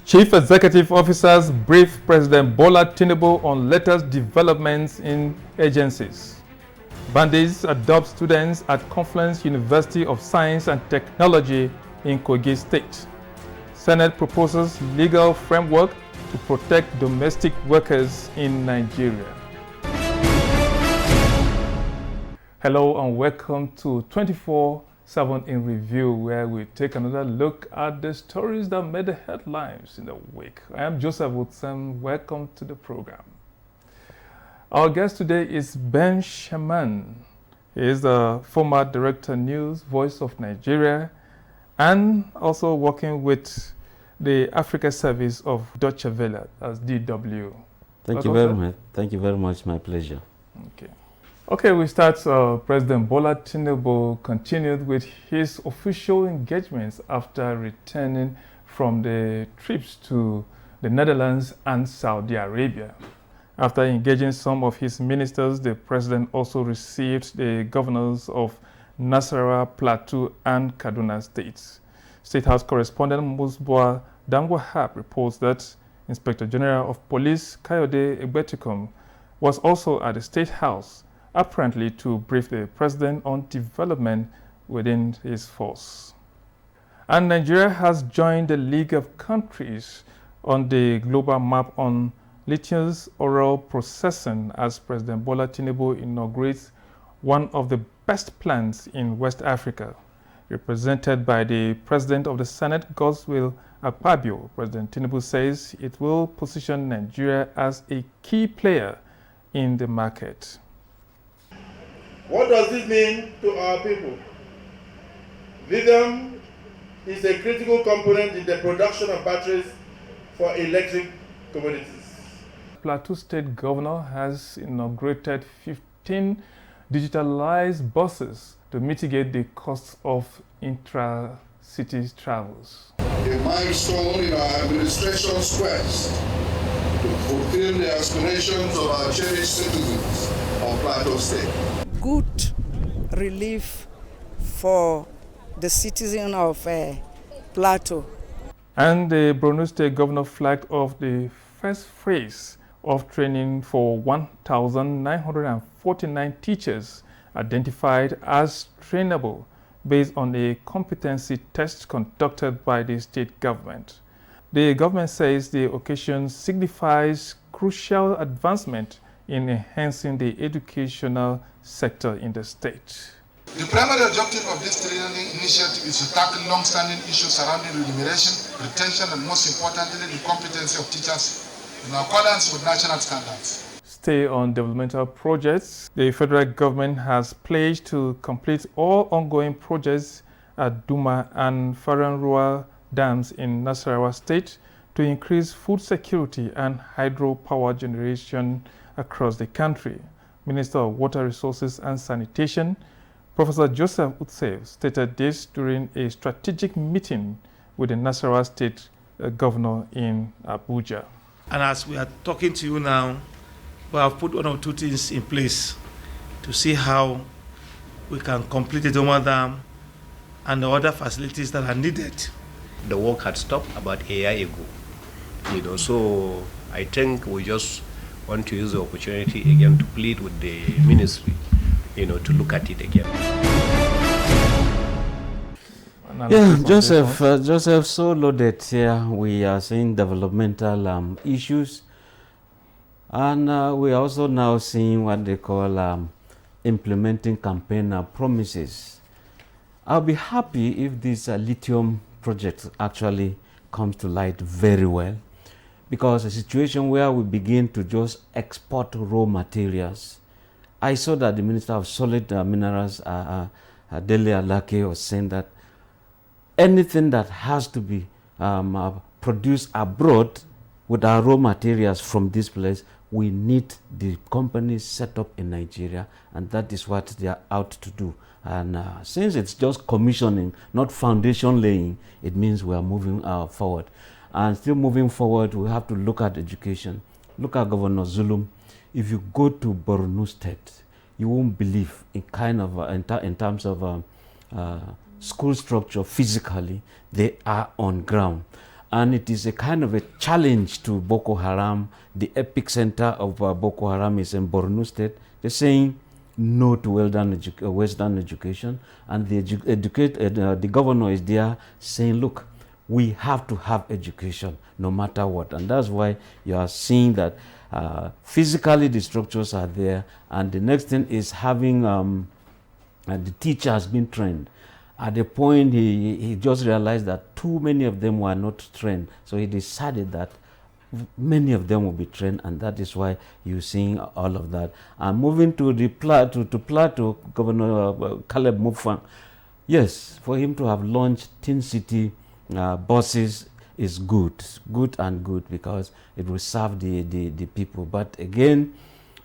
Chief Executive Officers brief President Bola Tinubu on latest developments in agencies. Bandits adopt students at Confluence University of Science and Technology in Kogi State. Senate proposes legal framework to protect domestic workers in Nigeria. Hello and welcome to 24/7 in Review, where we take another look at the stories that made the headlines in the week. I am Joseph Woodson. Welcome to the program. Our guest today is Ben Shaman. He is the former Director News, Voice of Nigeria, and also working with the Africa Service of Deutsche Welle as DW. Thank you very much. Thank you very much. My pleasure. Okay, we start. President Bola Tinubu continued with his official engagements after returning from the trips to the Netherlands and Saudi Arabia. After engaging some of his ministers, the president also received the governors of Nasarawa, Plateau, and Kaduna states. State House correspondent Musboa Dangwahab reports that Inspector General of Police Kayode Egbetikun was also at the State House, apparently to brief the president on development within his force. And Nigeria has joined the League of Countries on the global map on lithium's oral processing as President Bola Tinubu inaugurates one of the best plants in West Africa. Represented by the President of the Senate, Godswill Akpabio, President Tinubu says it will position Nigeria as a key player in the market. What does this mean to our people? Lithium is a critical component in the production of batteries for electric commodities. Plateau State Governor has inaugurated 15 digitalized buses to mitigate the costs of intra-city travels. A milestone in our administration's quest to fulfill the aspirations of our cherished citizens of Plateau State. Good relief for the citizen of Plateau. And the Borno State Governor flagged off the first phase of training for 1,949 teachers identified as trainable based on a competency test conducted by the state government. The government says the occasion signifies crucial advancement in enhancing the educational sector in the state. The primary objective of this training initiative is to tackle long-standing issues surrounding remuneration, retention, and most importantly, the competency of teachers in accordance with national standards. Stay on developmental projects. The federal government has pledged to complete all ongoing projects at Duma and Faranruwa dams in Nasarawa State to increase food security and hydropower generation across the country. Minister of Water Resources and Sanitation, Professor Joseph Utsev, stated this during a strategic meeting with the Nasarawa State Governor in Abuja. And as we are talking to you now, we have put one or two things in place to see how we can complete the Doma Dam and the other facilities that are needed. The work had stopped about a year ago, so I think we just want to use the opportunity again to plead with the ministry, to look at it again. Yeah, Joseph, so loaded here. We are seeing developmental issues, and we are also now seeing what they call implementing campaign promises. I'll be happy if this lithium project actually comes to light very well, because a situation where we begin to just export raw materials. I saw that the Minister of Solid Minerals, Dele Alake, was saying that anything that has to be produced abroad with our raw materials from this place we need the companies set up in Nigeria, and that is what they are out to do. And since it's just commissioning, not foundation laying, it means we are moving forward. And still moving forward, we have to look at education. Look at Governor Zulum. If you go to Borno State, you won't believe in kind of in terms of school structure physically, they are on ground. And it is a kind of a challenge to Boko Haram. The epicenter of Boko Haram is in Borno State. They're saying no to Western education, and the governor is there saying, look, we have to have education no matter what. And that's why you are seeing that physically the structures are there, and the next thing is having the teacher has been trained. At the point he just realized that too many of them were not trained, so he decided that many of them will be trained, and that is why you're seeing all of that. And moving to the Plateau, Governor Caleb Mufang, yes, for him to have launched Teen City buses is good because it will serve the people. But again,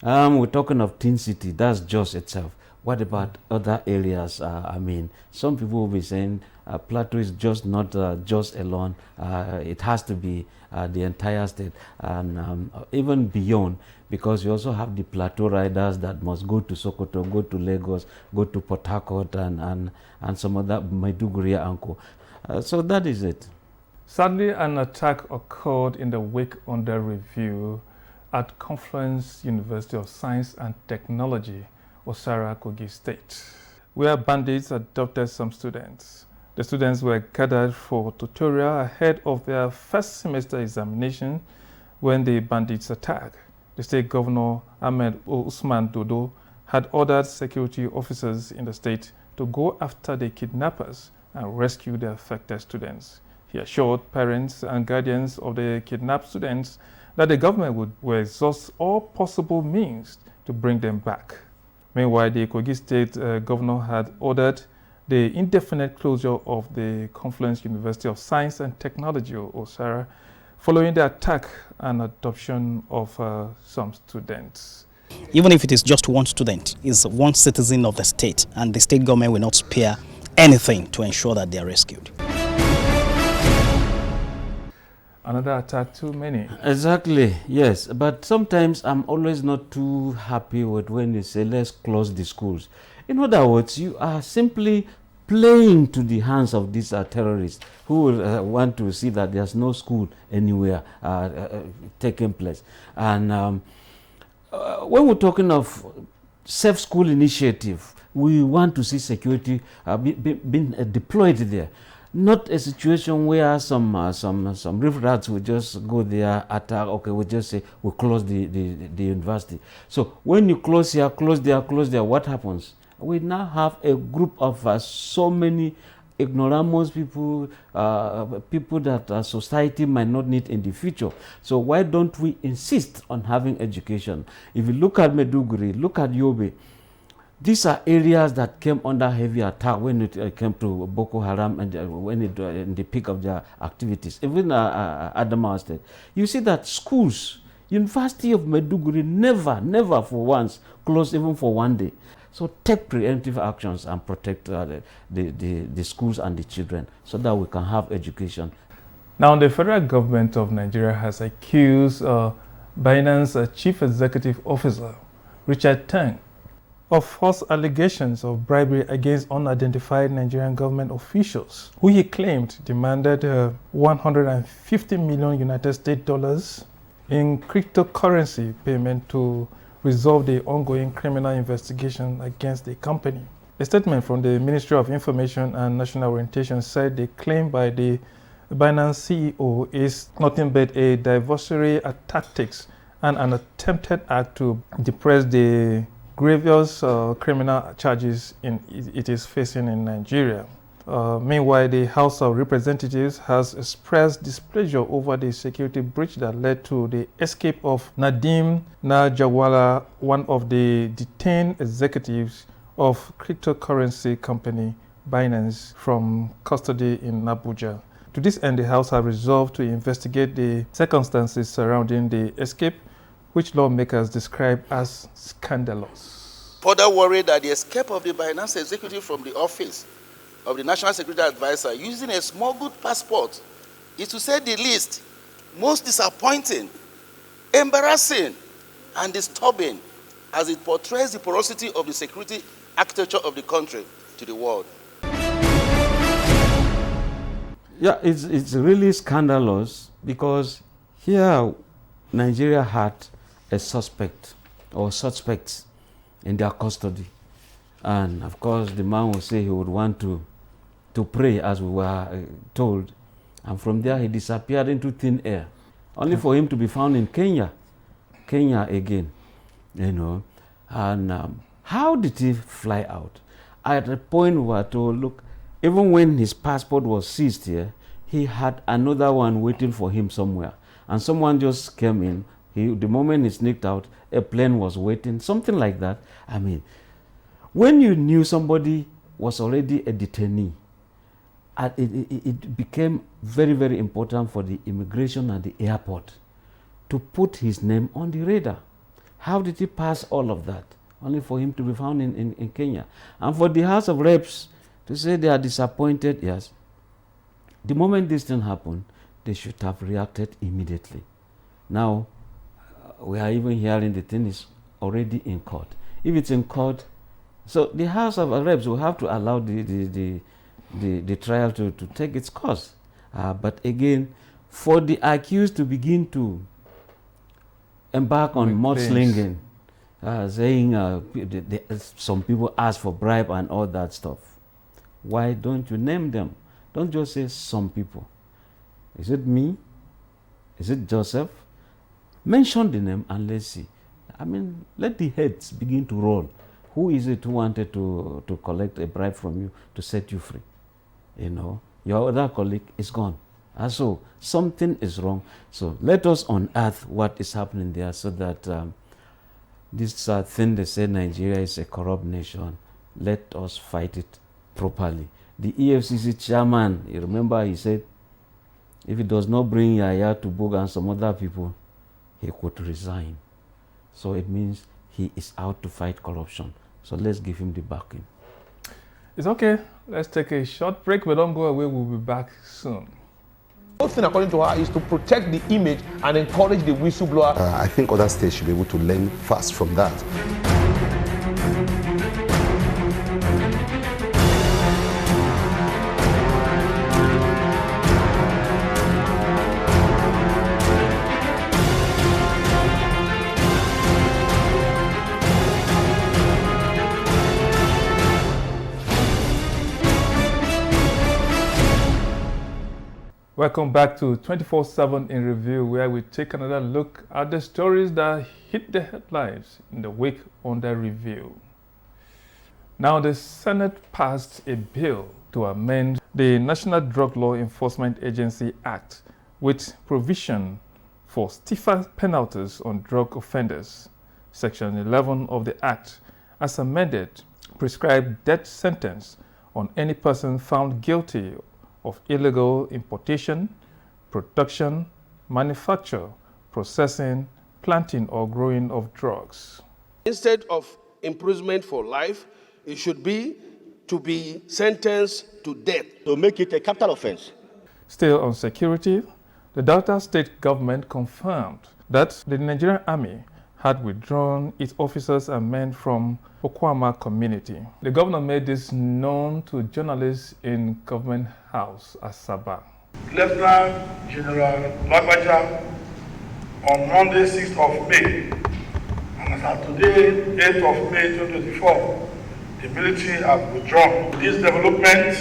we're talking of Teen City, that's just itself. What about other areas? I mean, some people will be saying Plateau is just not just alone. It has to be the entire state, and even beyond, because you also have the Plateau riders that must go to Sokoto, go to Lagos, go to Port Harcourt, and some other Maiduguri Anko. So that is it. Sadly, an attack occurred in the week under review at Confluence University of Science and Technology, Osara, Kogi State, where bandits abducted some students. The students were gathered for tutorial ahead of their first semester examination when the bandits attacked. The state governor, Ahmed Usman Dodo, had ordered security officers in the state to go after the kidnappers and rescue the affected students. He assured parents and guardians of the kidnapped students that the government would exhaust all possible means to bring them back. Meanwhile, the Kogi State governor had ordered the indefinite closure of the Confluence University of Science and Technology, Osara, following the attack and adoption of some students. Even if it is just one student, is one citizen of the state, and the state government will not spare anything to ensure that they are rescued. Another attack too many. Exactly, yes. But sometimes I'm always not too happy with when they say, let's close the schools. In other words, you are simply playing to the hands of these terrorists who will want to see that there's no school anywhere taking place. And when we're talking of safe school initiative, we want to see security being deployed there. Not a situation where some riffraffs will just go there, attack, okay, we just say we close the university. So when you close here, close there, what happens? We now have a group of so many ignoramus people, people that society might not need in the future. So why don't we insist on having education? If you look at Maiduguri, look at Yobe, these are areas that came under heavy attack when it came to Boko Haram and when it in the peak of their activities. Even Adamawa State, you see that schools, University of Maiduguri never for once closed even for one day. So take preemptive actions and protect the schools and the children so that we can have education. Now, the federal government of Nigeria has accused Binance Chief Executive Officer Richard Tang of false allegations of bribery against unidentified Nigerian government officials, who he claimed demanded $150 million United States dollars in cryptocurrency payment to resolve the ongoing criminal investigation against the company. A statement from the Ministry of Information and National Orientation said the claim by the Binance CEO is nothing but a diversionary tactics and an attempted act to depress the grievous criminal charges it is facing in Nigeria. Meanwhile, the House of Representatives has expressed displeasure over the security breach that led to the escape of Nadeem Najawala, one of the detained executives of cryptocurrency company Binance, from custody in Abuja. To this end, the House has resolved to investigate the circumstances surrounding the escape, which lawmakers describe as scandalous. Further worried that the escape of the Binance executive from the office of the National Security Advisor using a smuggled passport is, to say the least, most disappointing, embarrassing, and disturbing as it portrays the porosity of the security architecture of the country to the world. Yeah, it's really scandalous because here Nigeria had a suspect or suspects in their custody. And of course, the man would say he would want to pray, as we were told. And from there, he disappeared into thin air, only for him to be found in Kenya again, you know. And how did he fly out? At a point we were told, look, even when his passport was seized here, he had another one waiting for him somewhere. And someone just came in. The moment he sneaked out, a plane was waiting, something like that. I mean, when you knew somebody was already a detainee, it became very, very important for the immigration and the airport to put his name on the radar. How did he pass all of that? Only for him to be found in Kenya. And for the House of Reps to say they are disappointed, yes. The moment this thing happened, they should have reacted immediately. Now, we are even hearing the thing is already in court. If it's in court, so the House of Reps will have to allow the trial to take its course. But again, for the accused to begin to embark on mudslinging, saying some people ask for bribe and all that stuff, why don't you name them? Don't just say some people. Is it me? Is it Joseph? Mention the name and let's see. I mean, let the heads begin to roll. Who is it who wanted to collect a bribe from you to set you free? You know, your other colleague is gone. And so something is wrong. So let us unearth what is happening there so that this thing they say Nigeria is a corrupt nation, let us fight it properly. The EFCC chairman, you remember he said, if he does not bring Yaya to Boga and some other people, he could resign. So it means he is out to fight corruption. So let's give him the backing. It's okay. Let's take a short break, but don't go away. We'll be back soon. The thing, according to her, is to protect the image and encourage the whistleblower. I think other states should be able to learn fast from that. Welcome back to 24/7 in Review, where we take another look at the stories that hit the headlines in the week under review. Now, the Senate passed a bill to amend the National Drug Law Enforcement Agency Act with provision for stiffer penalties on drug offenders. Section 11 of the Act, as amended, prescribed death sentence on any person found guilty of illegal importation, production, manufacture, processing, planting, or growing of drugs. Instead of imprisonment for life, it should be to be sentenced to death. To make it a capital offense. Still on security, the Delta State government confirmed that the Nigerian Army had withdrawn its officers and men from Okwama community. The governor made this known to journalists in Government House, Asaba. Lieutenant General Lagbaja on Monday, 6th of May, and as of today, 8th of May 2024, the military have withdrawn. With this development,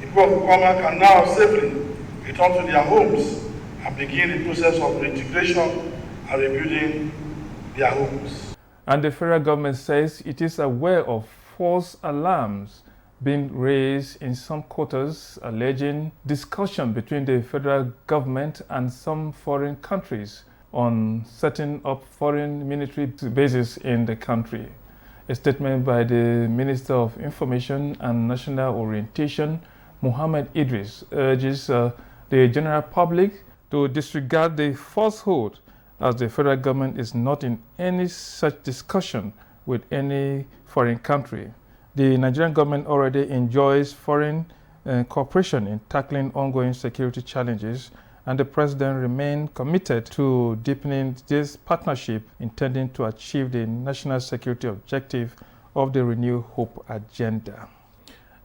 the people of Okwama can now safely return to their homes and begin the process of reintegration and rebuilding their homes. And the federal government says it is aware of false alarms being raised in some quarters, alleging discussion between the federal government and some foreign countries on setting up foreign military bases in the country. A statement by the Minister of Information and National Orientation, Mohammed Idris, urges the general public to disregard the falsehood as the federal government is not in any such discussion with any foreign country. The Nigerian government already enjoys foreign cooperation in tackling ongoing security challenges, and the president remained committed to deepening this partnership, intending to achieve the national security objective of the Renew Hope agenda.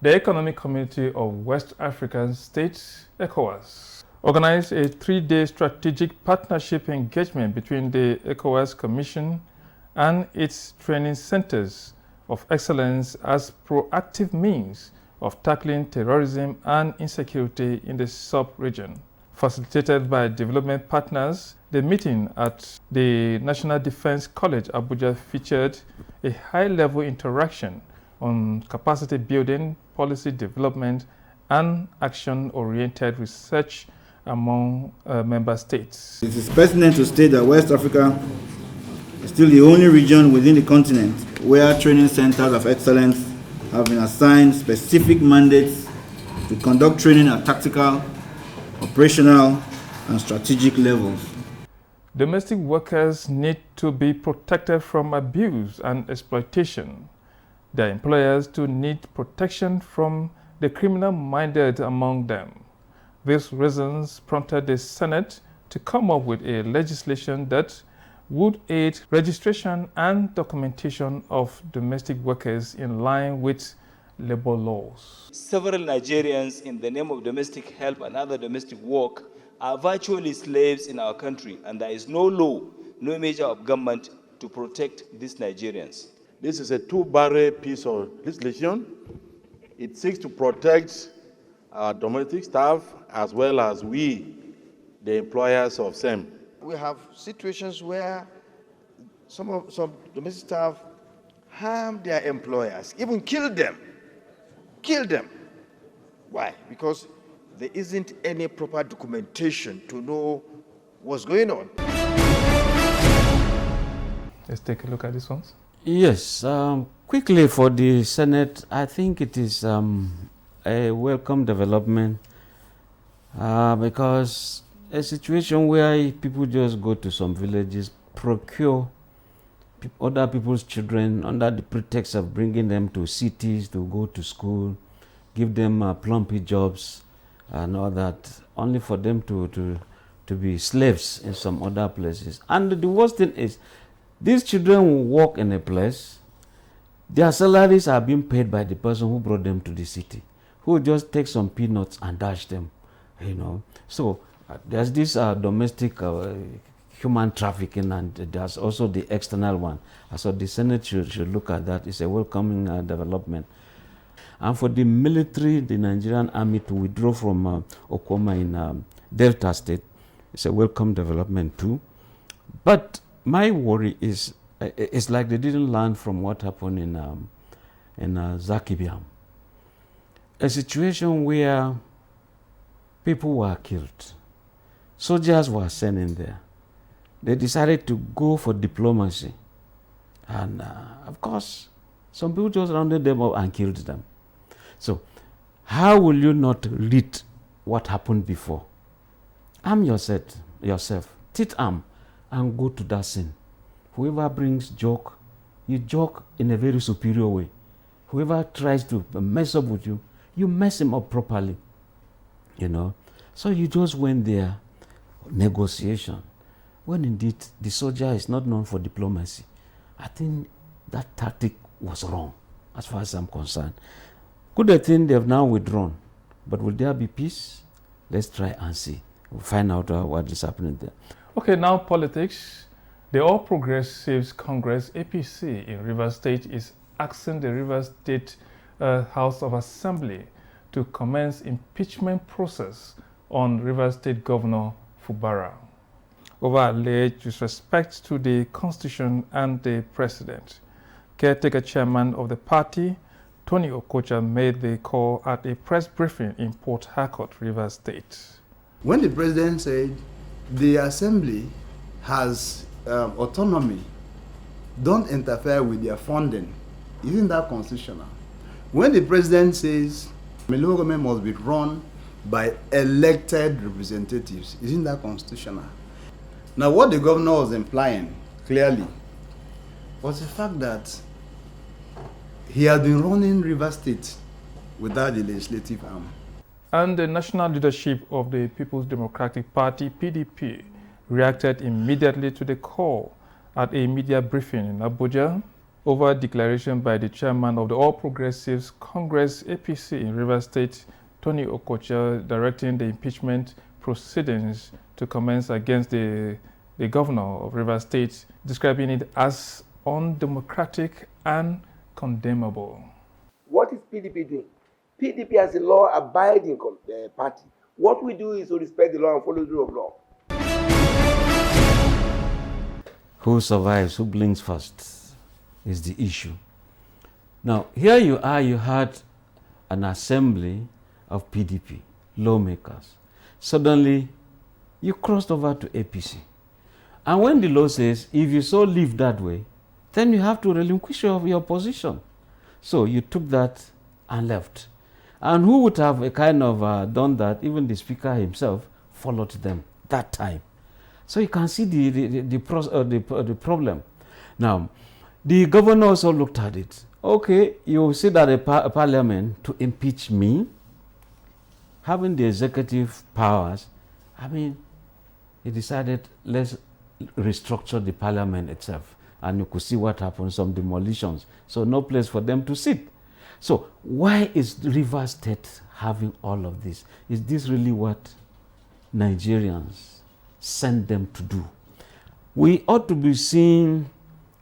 The Economic Community of West African States, ECOWAS, organized a 3-day strategic partnership engagement between the ECOWAS Commission and its training centers of excellence as proactive means of tackling terrorism and insecurity in the sub-region. Facilitated by development partners, the meeting at the National Defense College Abuja featured a high-level interaction on capacity building, policy development, and action-oriented research among member states. It is pertinent to state that West Africa is still the only region within the continent where training centers of excellence have been assigned specific mandates to conduct training at tactical, operational, and strategic levels. Domestic workers need to be protected from abuse and exploitation. Their employers too need protection from the criminal-minded among them. These reasons prompted the Senate to come up with a legislation that would aid registration and documentation of domestic workers in line with labor laws. Several Nigerians, in the name of domestic help and other domestic work, are virtually slaves in our country, and there is no law, no measure of government to protect these Nigerians. This is a two-barrel piece of legislation. It seeks to protect our domestic staff as well as we, the employers of SEM. We have situations where some domestic staff harm their employers, even kill them. Kill them. Why? Because there isn't any proper documentation to know what's going on. Let's take a look at these ones. Yes, quickly for the Senate, I think it is a welcome development because a situation where people just go to some villages, procure other people's children under the pretext of bringing them to cities to go to school, give them plumpy jobs and all that, only for them to be slaves in some other places. And the worst thing is, these children will work in a place, their salaries are being paid by the person who brought them to the city, who will just take some peanuts and dash them, you know. So there's this domestic human trafficking, and there's also the external one. So the Senate should look at that. It's a welcoming development. And for the military, the Nigerian army to withdraw from Okoma in Delta State, it's a welcome development too. But my worry is, it's like they didn't learn from what happened in Zakibiam. A situation where people were killed, soldiers were sent in there. They decided to go for diplomacy. And of course, some people just rounded them up and killed them. So how will you not read what happened before? Arm yourself, teeth arm, and go to that scene. Whoever brings joke, you joke in a very superior way. Whoever tries to mess up with you, you mess him up properly. You know? So you just went there, negotiation. When indeed the soldier is not known for diplomacy, I think that tactic was wrong, as far as I'm concerned. Good thing they have now withdrawn, but will there be peace? Let's try and see. We'll find out what is happening there. Okay, now politics. The All Progressives Congress, APC, in Rivers State is asking the Rivers State House of Assembly to commence impeachment process on Rivers State Governor Fubara over alleged disrespect to the Constitution and the President. Caretaker chairman of the party, Tony Okocha, made the call at a press briefing in Port Harcourt, Rivers State. When the President said the Assembly has autonomy, don't interfere with their funding, isn't that constitutional? When the President says the local government must be run by elected representatives, isn't that constitutional? Now, what the governor was implying clearly was the fact that he had been running River State without the legislative arm. And the national leadership of the People's Democratic Party, PDP, reacted immediately to the call at a media briefing in Abuja over a declaration by the chairman of the All Progressives Congress, APC, in River State, Tony Okocha, directing the impeachment proceedings to commence against the governor of River State, describing it as undemocratic and condemnable. What is PDP doing? PDP as a law-abiding party. What we do is to respect the law and follow the rule of law. Who survives, who blinks first is the issue. Now, here you are, you had an assembly of PDP, lawmakers. Suddenly, you crossed over to APC. And when the law says, if you so live that way, then you have to relinquish your position. So you took that and left. And who would have kind of done that? Even the speaker himself followed them that time. So you can see the problem. Now, the governor also looked at it. Okay, you sit at a parliament to impeach me, having the executive powers. I mean, he decided, let's restructure the parliament itself. And you could see what happened, some demolitions. So no place for them to sit. So why is River State having all of this? Is this really what Nigerians sent them to do? We ought to be seeing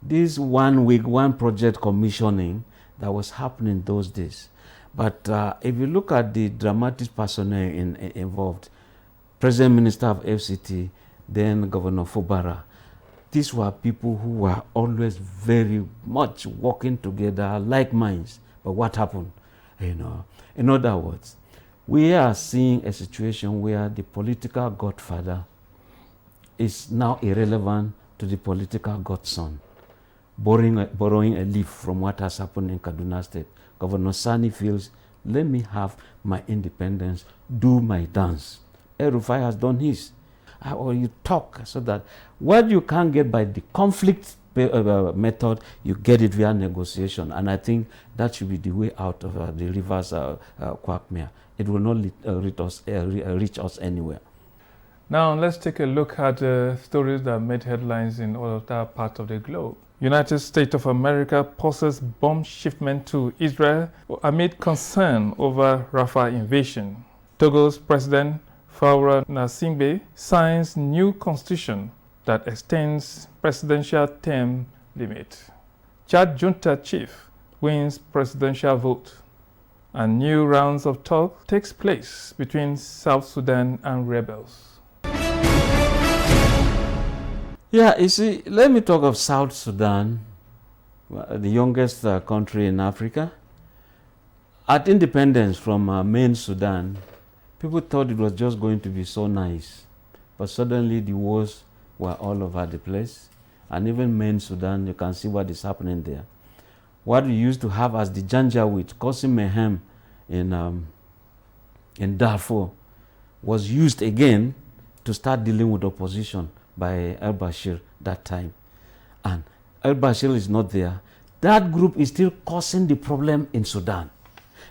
this 1 week, one project commissioning that was happening those days. But if you look at the dramatic personnel involved, President Minister of FCT, then Governor Fubara, these were people who were always very much working together, like minds. But what happened? In other words, we are seeing a situation where the political godfather is now irrelevant to the political godson, borrowing a leaf from what has happened in Kaduna State. Governor Sani feels, let me have my independence, do my dance. El-Rufai has done his. Or you talk so that what you can't get by the conflict method, you get it via negotiation. And I think that should be the way out of the Rivers quagmire. It will not reach us anywhere. Now let's take a look at stories that made headlines in other parts of the globe. United States of America pauses bomb shipment to Israel amid concern over Rafah invasion. Togo's President Faure Gnassingbe signs new constitution that extends presidential term limit. Chad junta chief wins presidential vote, and new rounds of talk takes place between South Sudan and rebels. Yeah, you see, let me talk of South Sudan, the youngest country in Africa. At independence from main Sudan, people thought it was just going to be so nice. But suddenly the wars were all over the place. And even main Sudan, you can see what is happening there. What we used to have as the Janjaweed causing mayhem in Darfur was used again to start dealing with opposition by al-Bashir that time. And al-Bashir is not there. That group is still causing the problem in Sudan.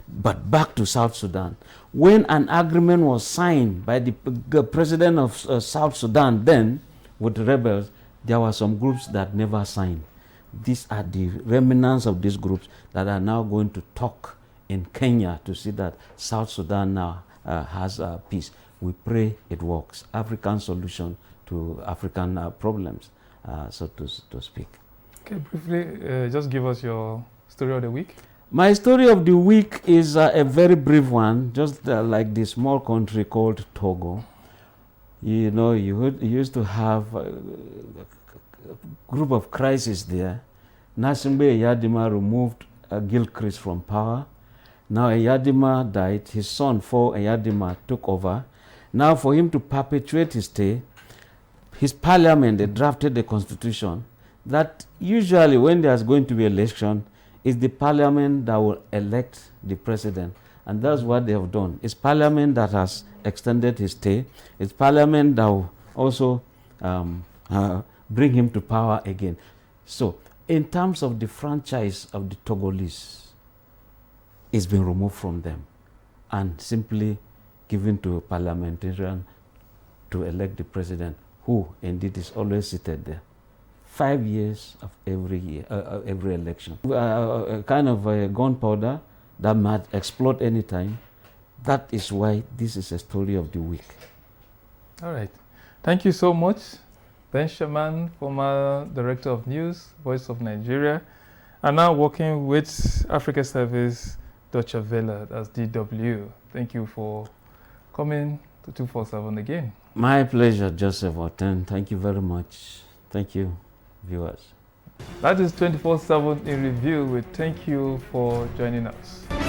But back to South Sudan. When an agreement was signed by the president of South Sudan then with the rebels, there were some groups that never signed. These are the remnants of these groups that are now going to talk in Kenya to see that South Sudan now has peace. We pray it works. African solution to African problems, so to speak. Okay, briefly, just give us your story of the week. My story of the week is a very brief one, just like the small country called Togo. You know, you used to have a group of crises there. Nasimbe Eyadima removed Gilchrist from power. Now Eyadima died. His son, For Eyadima, took over. Now for him to perpetuate his stay, his parliament, they drafted the constitution that usually when there's going to be election, it's the parliament that will elect the president. And that's what they have done. It's parliament that has extended his stay. It's parliament that will also bring him to power again. So, in terms of the franchise of the Togolese, it's been removed from them and simply given to a parliamentarian to elect the president, who indeed is always seated there. 5 years of every year, every election. Kind of a gunpowder that might explode anytime. That is why this is a story of the week. All right. Thank you so much, Ben Shaman, former Director of News, Voice of Nigeria, and now working with Africa Service Deutsche Welle as DW. Thank you for coming to 247 again. My pleasure, Joseph Oten. Thank you very much. Thank you, viewers. That is 24/7 in review. We thank you for joining us.